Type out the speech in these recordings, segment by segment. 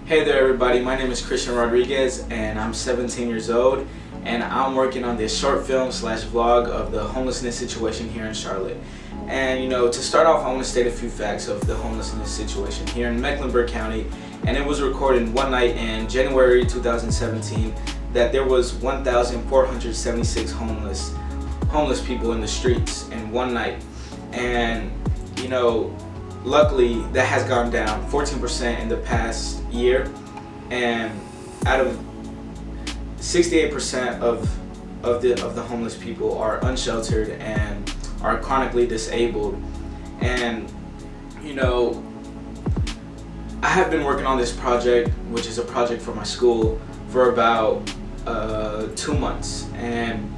Hey there everybody, my name is Christian Rodriguez and I'm 17 years old and I'm working on this short film slash vlog of the homelessness situation here in Charlotte. And to start off, I want to state a few facts of the homelessness situation here in Mecklenburg County. And it was recorded one night in January 2017 that there was 1,476 homeless people in the streets in one night. And luckily that has gone down 14% in the past year, and out of 68% of the homeless people are unsheltered and are chronically disabled. And I have been working on this project, which is a project for my school, for about 2 months. And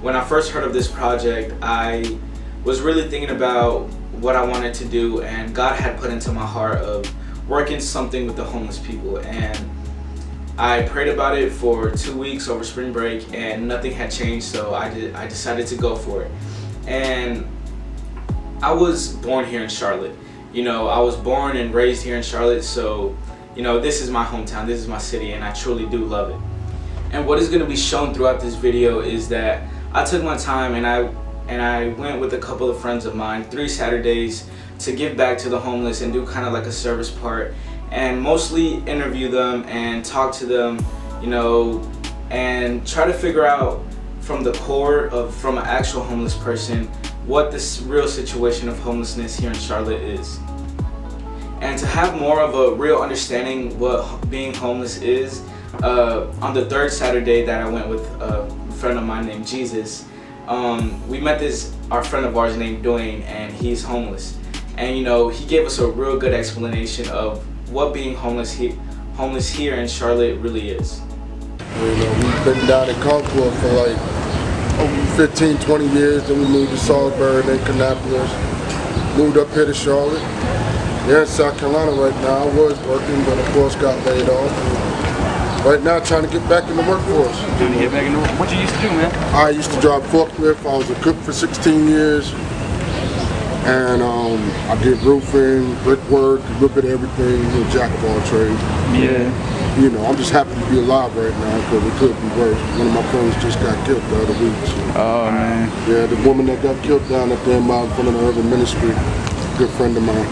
when I first heard of this project, I was really thinking about what I wanted to do, and God had put into my heart of working something with the homeless people. And I prayed about it for 2 weeks over spring break and nothing had changed, so I decided to go for it. And I was born here in Charlotte. I was born and raised here in Charlotte, so this is my hometown, this is my city, and I truly do love it. And what is going to be shown throughout this video is that I took my time and I went with a couple of friends of mine 3 Saturdays to give back to the homeless and do kind of like a service part, and mostly interview them and talk to them, and try to figure out from the core from an actual homeless person what this real situation of homelessness here in Charlotte is. And to have more of a real understanding what being homeless is, on the 3rd Saturday that I went with a friend of mine named Jesus, we met our friend of ours named Dwayne, and he's homeless. And he gave us a real good explanation of what being homeless here in Charlotte really is. We've been down in Concord for like over 15, 20 years. Then we moved to Salisbury, then Kannapolis. Moved up here to Charlotte. Yeah, in South Carolina right now. I was working, but of course got laid off. Right now, trying to get back in the workforce. Trying to get back in the workforce. What you used to do, man? I used to drive forklift. I was a cook for 16 years. And I did roofing, brickwork, a little bit of everything, jack of all trades. Yeah. I'm just happy to be alive right now because it could be worse. One of my friends just got killed the other week. So. Oh, man. Yeah, the woman that got killed down at the mile in front of the urban ministry, good friend of mine,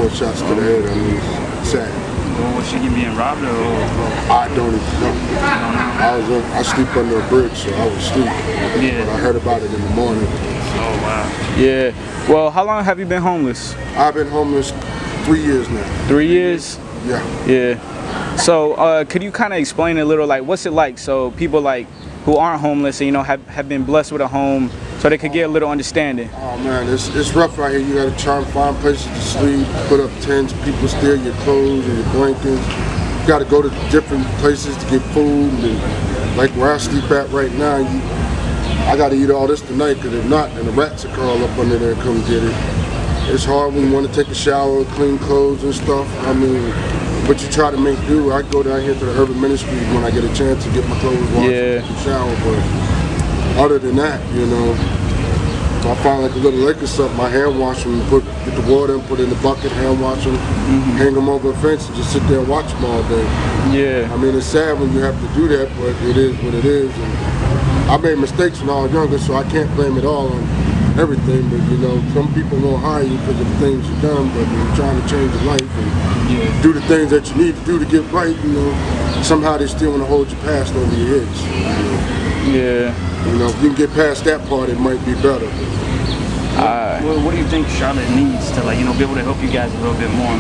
4 shots to the head. I mean, it's sad. Well, was she being robbed or? I don't even know. I sleep under a bridge, so I was asleep. Yeah. But I heard about it in the morning. Oh, wow. Yeah. Well, how long have you been homeless? I've been homeless 3 years now. 3 years? Yeah. Yeah. So, could you kind of explain a little, like, what's it like? So people who aren't homeless and have been blessed with a home, so they could get a little understanding. Oh man, it's rough out here. You gotta try and find places to sleep, put up tents, people steal your clothes and your blankets. You gotta go to different places to get food. And like where I sleep at right now, I gotta eat all this tonight, because if not, then the rats will crawl up under there and come get it. It's hard when you want to take a shower, clean clothes and stuff. I mean, but you try to make do. I go down here to the urban ministry when I get a chance to get my clothes washed and take a shower, but other than that, if I find like a little lake or something, I hand wash them, get the water and put it in the bucket, hand wash them, hang them over a fence and just sit there and watch them all day. Yeah. I mean, it's sad when you have to do that, but it is what it is. And I made mistakes when I was younger, so I can't blame it all on everything, but some people won't hire you because of the things you've done, but when you're trying to change your life and do the things that you need to do to get right, somehow they still want to hold your past over your heads. Yeah. If you can get past that part, it might be better. Well, what do you think Charlotte needs to be able to help you guys a little bit more?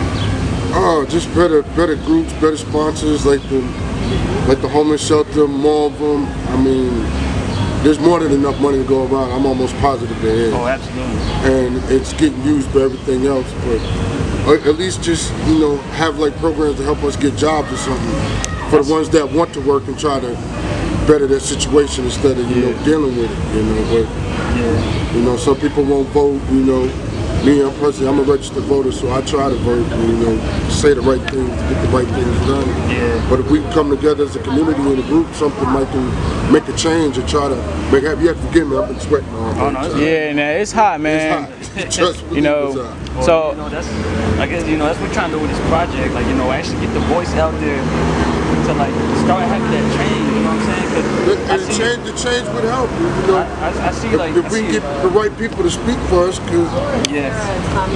Oh, just better groups, better sponsors, like the homeless shelter, more of them. I mean, there's more than enough money to go around. I'm almost positive there is. Oh, absolutely. And it's getting used for everything else, but at least just have like programs to help us get jobs or something for the ones that want to work and try to better their situation instead of dealing with it. But some people won't vote. Me, I'm personally, I'm a registered voter, so I try to vote and, say the right things to get the right things done. Yeah. But if we come together as a community and a group, something might can make a change and try to make happen. You have to forgive me, I've been sweating all day. Yeah, man, it's hot, man. It's hot. Trust me, You know, it's hot. Well, so that's, I guess, that's what we're trying to do with this project. Like, actually get the voice out there to like start having that change. You know what I'm saying? 'Cause I see, The change would help. I see like if we get the right people to speak for us, because yeah,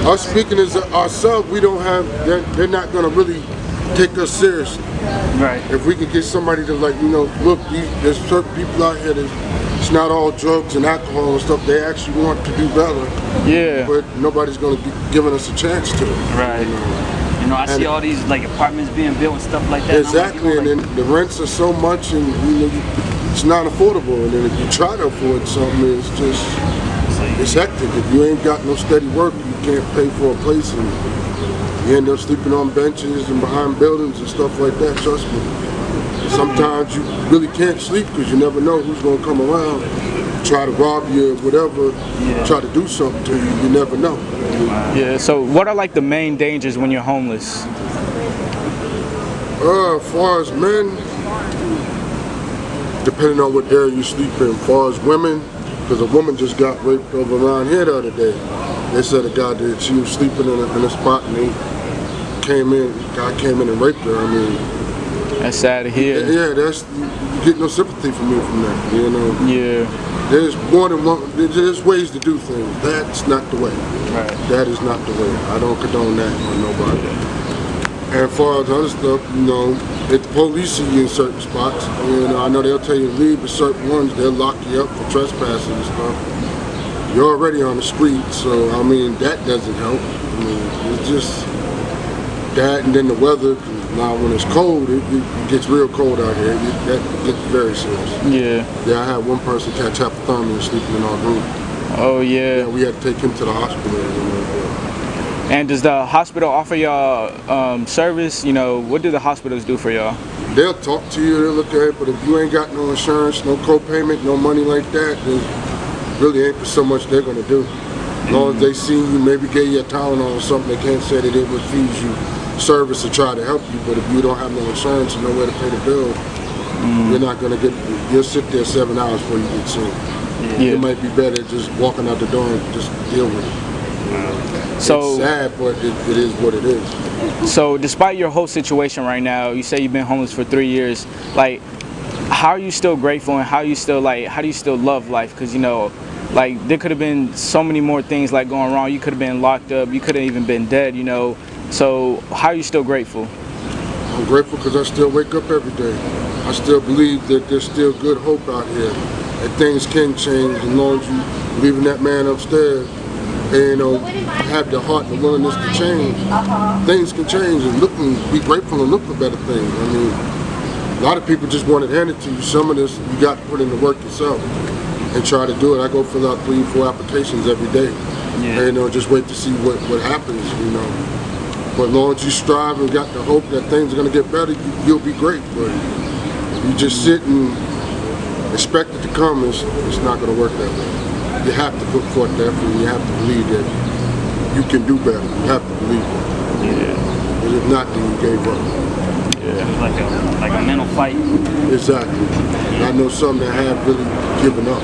us speaking as ourselves, we don't have. They're not gonna really take us seriously. right. If we could get somebody to look, there's certain people out here that it's not all drugs and alcohol and stuff. They actually want to do better, yeah. but nobody's gonna be giving us a chance to. Right. I see all these like apartments being built and stuff like that. Exactly, and then the rents are so much, and it's not affordable. And then if you try to afford something, it's hectic. If you ain't got no steady work, you can't pay for a place, and you end up sleeping on benches and behind buildings and stuff like that. Trust me. Sometimes you really can't sleep because you never know who's gonna come around, try to rob you or whatever, try to do something to you. You never know. Yeah, so what are like the main dangers when you're homeless? As far as men, depending on what area you sleep in. As far as women, because a woman just got raped over around here the other day. They said a guy that she was sleeping in a spot and guy came in and raped her. I mean, That's sad to hear. yeah, you get no sympathy from me from that. Yeah. There's more than one. There's ways to do things. That's not the way. Right. That is not the way. I don't condone that on nobody. And as far as other stuff, if the police see you in certain spots, I know they'll tell you to leave, but certain ones, they'll lock you up for trespassing and stuff. You're already on the street, so, that doesn't help. It's just that, and then the weather. Now, when it's cold, it gets real cold out here. That gets very serious. Yeah. Yeah, I had one person catch hypothermia sleeping in our room. Oh yeah. Yeah, we had to take him to the hospital. And does the hospital offer y'all service? What do the hospitals do for y'all? They'll talk to you, they'll look at it, but if you ain't got no insurance, no co-payment, no money like that, then really ain't so much they're gonna do. As long as they see you, maybe gave you a Tylenol or something, they can't say that they would refuse you service to try to help you. But if you don't have no insurance and nowhere to pay the bill, you're not gonna you'll sit there 7 hours before you get seen. Yeah. It might be better just walking out the door and just deal with it. So it's sad, but it is what it is. So despite your whole situation right now, you say you've been homeless for 3 years. Like, how are you still grateful, and how do you still love life? Because there could have been so many more things like going wrong. You could have been locked up. You could have even been dead. So how are you still grateful? I'm grateful because I still wake up every day. I still believe that there's still good hope out here, that things can change as long as you leaving that man upstairs and have the heart and the willingness to change. Things can change and be grateful and look for better things. A lot of people just want it handed to you. Some of this you got to put in the work yourself and try to do it. I go fill out 3 or 4 applications every day, and just wait to see what happens. But as long as you strive and got the hope that things are going to get better, you'll be great. But if you just sit and expect it to come, it's not going to work that way. You have to put forth the effort, and you have to believe that you can do better. You have to believe that. Yeah. Because if not, then you gave up. It's like a mental fight. Exactly. And I know some that have really given up.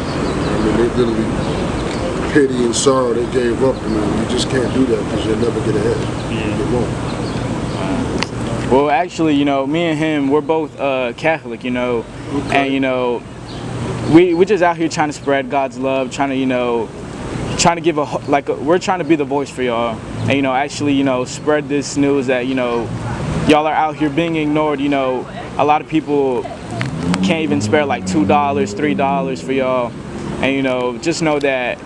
They literally pity and sorrow, they gave up. You just can't do that because you'll never get ahead. Yeah. You won't. Well, actually, me and him, we're both Catholic, Okay. and we just out here trying to spread God's love, trying to give we're trying to be the voice for y'all, and actually spread this news that y'all are out here being ignored. A lot of people can't even spare like $2, $3 for y'all, and just know that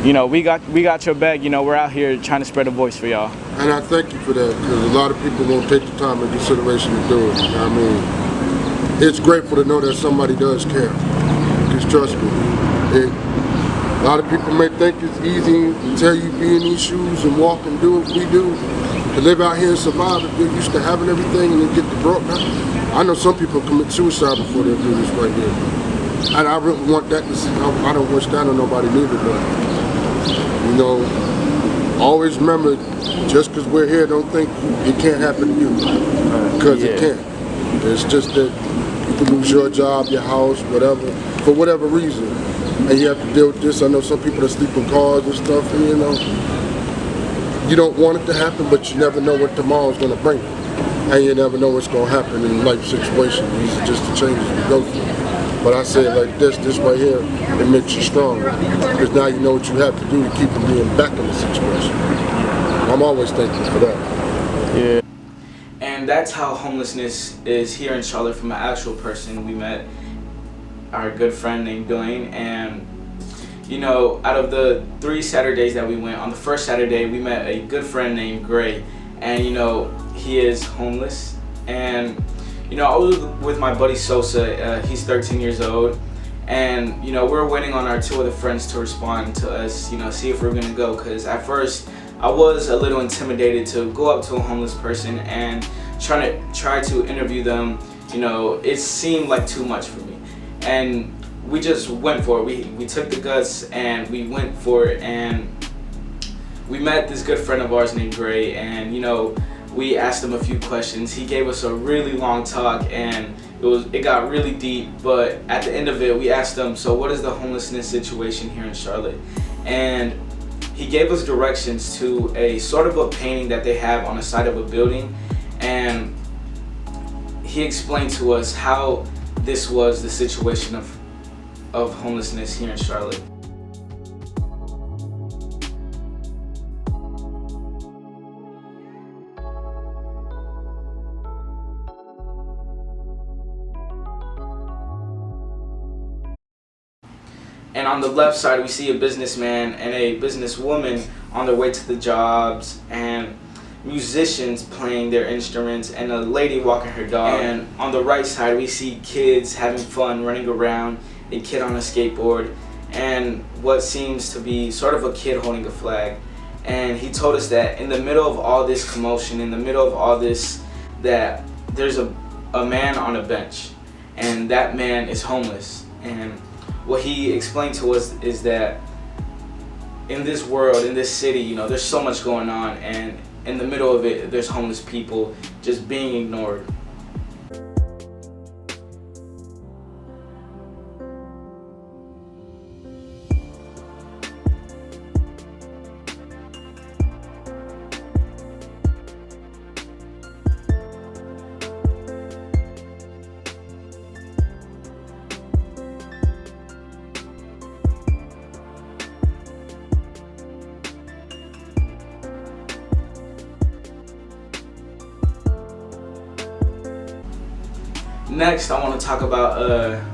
we got your back. We're out here trying to spread a voice for y'all. And I thank you for that, because a lot of people won't take the time and consideration to do it. It's grateful to know that somebody does care. Because trust me, a lot of people may think it's easy until you be in these shoes and walk and do what we do. To live out here and survive, if you're used to having everything and then get the broke. I know some people commit suicide before they do this right here. And I really want that to see. I don't wish that on nobody neither, but always remember, just because we're here, don't think it can't happen to you, because it can. It's just that you can lose your job, your house, whatever, for whatever reason, and you have to deal with this. I know some people that sleep in cars and stuff, and you don't want it to happen, but you never know what tomorrow's going to bring, and you never know what's going to happen in life situations. These are just the changes we go through. But I say it like this right here, it makes you stronger, because now you know what you have to do to keep from being back in the situation. I'm always thankful for that. Yeah. And that's how homelessness is here in Charlotte from an actual person. We met our good friend named Dwayne, and out of the 3 Saturdays that we went, on the first Saturday we met a good friend named Gray, and he is homeless. And I was with my buddy Sosa. He's 13 years old, and we're waiting on our 2 other friends to respond to us, see if we're gonna go, because at first I was a little intimidated to go up to a homeless person and try to interview them. It seemed like too much for me, and we just went for it. We took the guts and we went for it, and we met this good friend of ours named Gray, and we asked him a few questions. He gave us a really long talk, and it got really deep, but at the end of it we asked him, so what is the homelessness situation here in Charlotte? And he gave us directions to a sort of a painting that they have on the side of a building, and he explained to us how this was the situation of homelessness here in Charlotte. And on the left side, we see a businessman and a businesswoman on their way to the jobs, and musicians playing their instruments, and a lady walking her dog. And on the right side, we see kids having fun, running around, a kid on a skateboard, and what seems to be sort of a kid holding a flag. And he told us that in the middle of all this commotion, in the middle of all this, that there's a man on a bench, and that man is homeless. And what he explained to us is that in this world, in this city, there's so much going on, and in the middle of it, there's homeless people just being ignored. Next, I want to talk about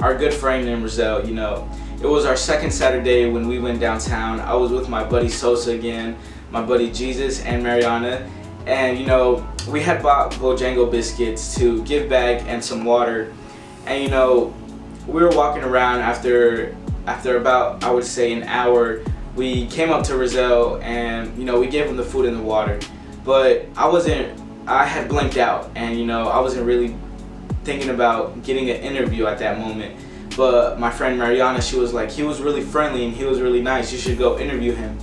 our good friend named Roselle. It was our second Saturday when we went downtown. I was with my buddy Sosa again, my buddy Jesus, and Mariana. And we had bought Bojango biscuits to give back and some water. And we were walking around after about, I would say, an hour. We came up to Roselle, and we gave him the food and the water. But I had blanked out, and I wasn't really thinking about getting an interview at that moment. But my friend Mariana, she was like, he was really friendly and he was really nice, you should go interview him.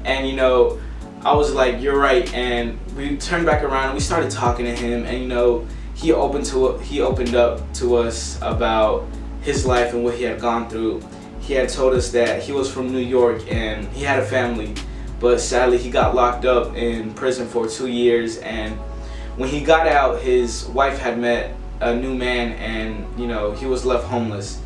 And I was like, you're right. And we turned back around and we started talking to him, and he opened up to us about his life and what he had gone through. He had told us that he was from New York and he had a family, but sadly he got locked up in prison for 2 years, and when he got out, his wife had met a new man, and he was left homeless.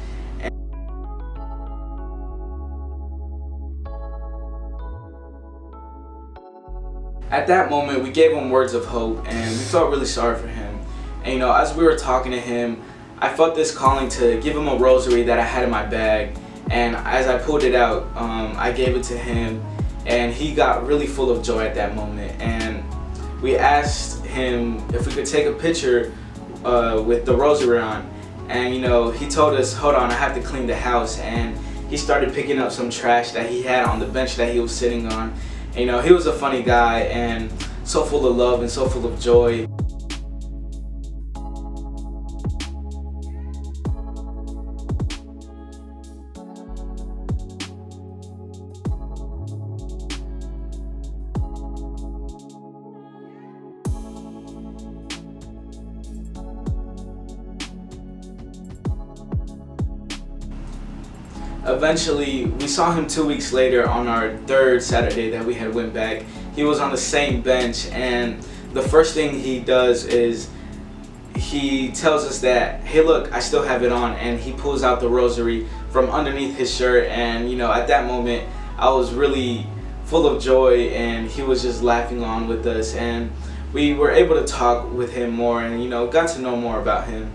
At that moment, we gave him words of hope, and we felt really sorry for him. And as we were talking to him, I felt this calling to give him a rosary that I had in my bag. And as I pulled it out, I gave it to him, and he got really full of joy at that moment. And we asked him if we could take a picture with the rosary on, and he told us, hold on, I have to clean the house. And he started picking up some trash that he had on the bench that he was sitting on. And, he was a funny guy and so full of love and so full of joy. eventually we saw him 2 weeks later on our third Saturday that we had went back. He was on the same bench, and the first thing he does is he tells us that, hey look, I still have it on, and he pulls out the rosary from underneath his shirt. And you know, at that moment I was really full of joy, and he was just laughing on with us, and we were able to talk with him more and, you know, got to know more about him.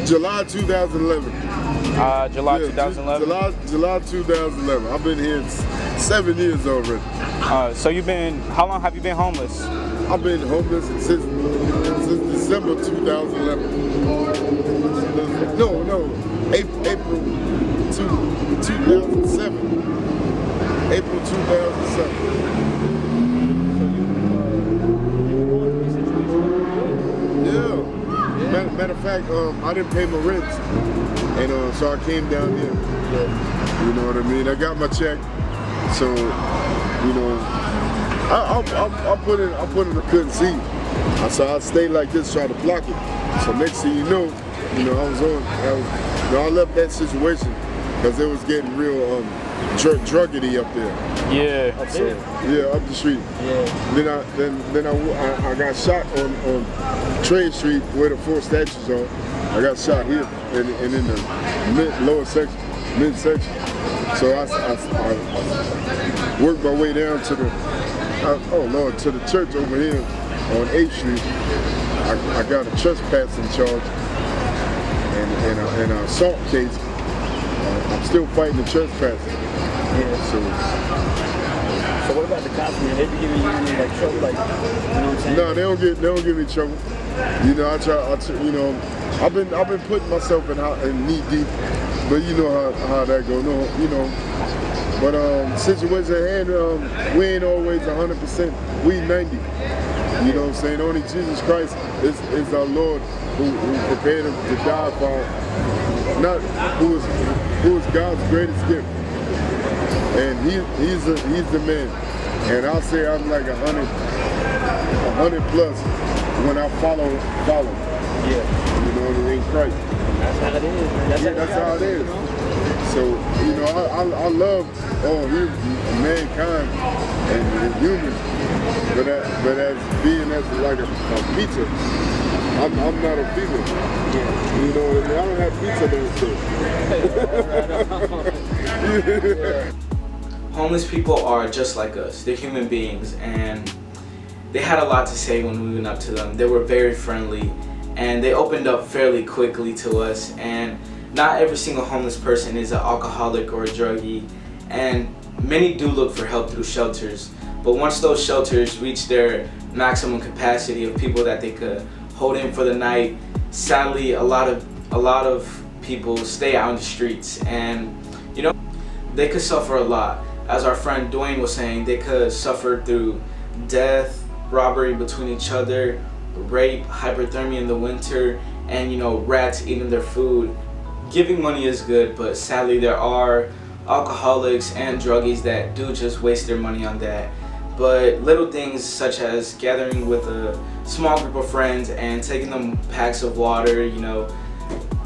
July 2011. July Yeah, 2011. July 2011. I've been here 7 years already. So how long have you been homeless? I've been homeless since December 2011. No, April 2007. April 2007. Yeah. Matter of fact, I didn't pay my rent, and so I came down here. You know what I mean? I got my check, so you know, I put in I couldn't see. So I stayed like this, trying to block it. So next thing you know, I left that situation because it was getting real druggedy up there. Yeah. Up the street. Yeah. Then I got shot on Trade Street where the 4 statues are. I got shot here and in the midsection. So I worked my way down to the to the church over here on 8th Street. I got a trespassing charge and an assault case. I'm still fighting the trespassing. Yeah. So what about the cops? Man, they be giving you like trouble, like, you know what I'm saying? No, they don't give me trouble. You know, you know, I've been putting myself in knee deep, but you know how that go. No, you know. But situation at hand, we ain't always 100%. We 90. You know what I'm saying? Only Jesus Christ is our Lord who prepared him to die for, not who is God's greatest gift. And he's the man. And I'll say I'm like 100 plus when I follow. Yeah. You know, it ain't Christ. That's how it is, man. That's how it is. So, you know, I love mankind and humans, but as being as like a pizza, I'm not a pizza. Yeah. You know what I mean? I don't have pizza downstairs. Homeless people are just like us. They're human beings, and they had a lot to say when we went up to them. They were very friendly, and they opened up fairly quickly to us. And not every single homeless person is an alcoholic or a druggie, and many do look for help through shelters. But once those shelters reach their maximum capacity of people that they could hold in for the night, sadly a lot of people stay out in the streets, and you know, they could suffer a lot. As our friend Dwayne was saying, they could suffer through death, robbery between each other, rape, hypothermia in the winter, and you know, rats eating their food. Giving money is good, but sadly there are alcoholics and druggies that do just waste their money on that. But little things such as gathering with a small group of friends and taking them packs of water, you know,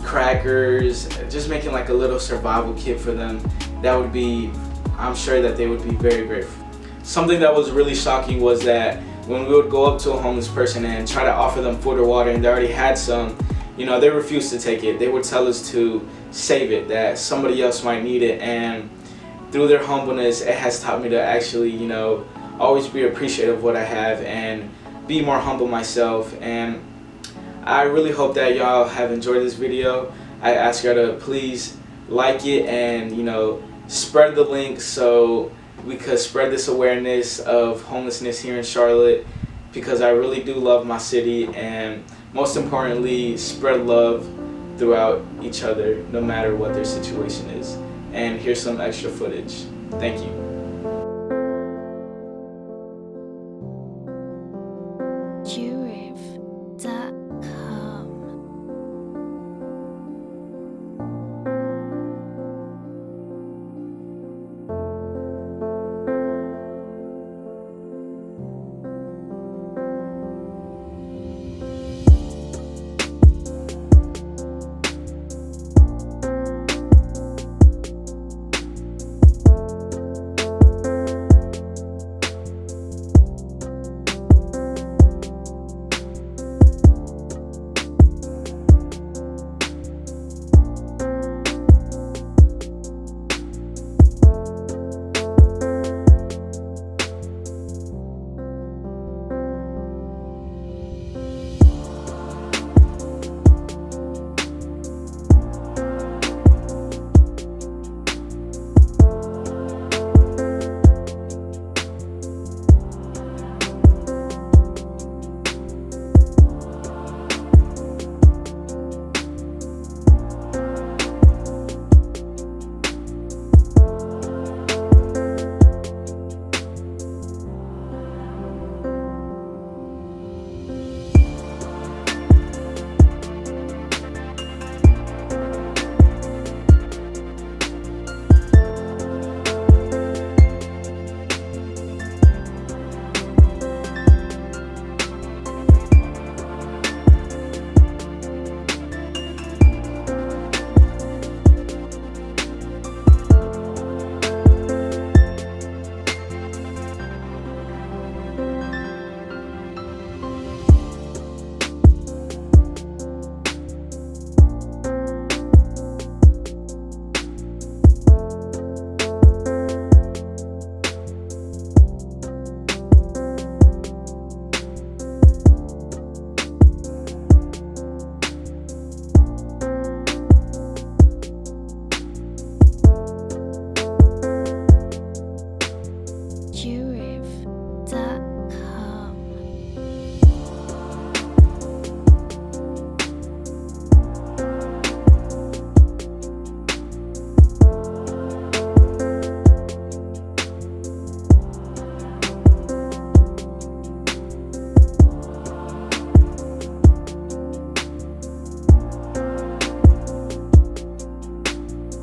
crackers, just making like a little survival kit for them, that would be, I'm sure that they would be very grateful. Something that was really shocking was that when we would go up to a homeless person and try to offer them food or water and they already had some, you know, they refused to take it. They would tell us to save it, that somebody else might need it. And through their humbleness, it has taught me to actually, you know, always be appreciative of what I have and be more humble myself. And I really hope that y'all have enjoyed this video. I ask y'all to please like it and, you know, spread the link so we could spread this awareness of homelessness here in Charlotte, because I really do love my city, and most importantly, spread love throughout each other no matter what their situation is. And here's some extra footage. Thank you.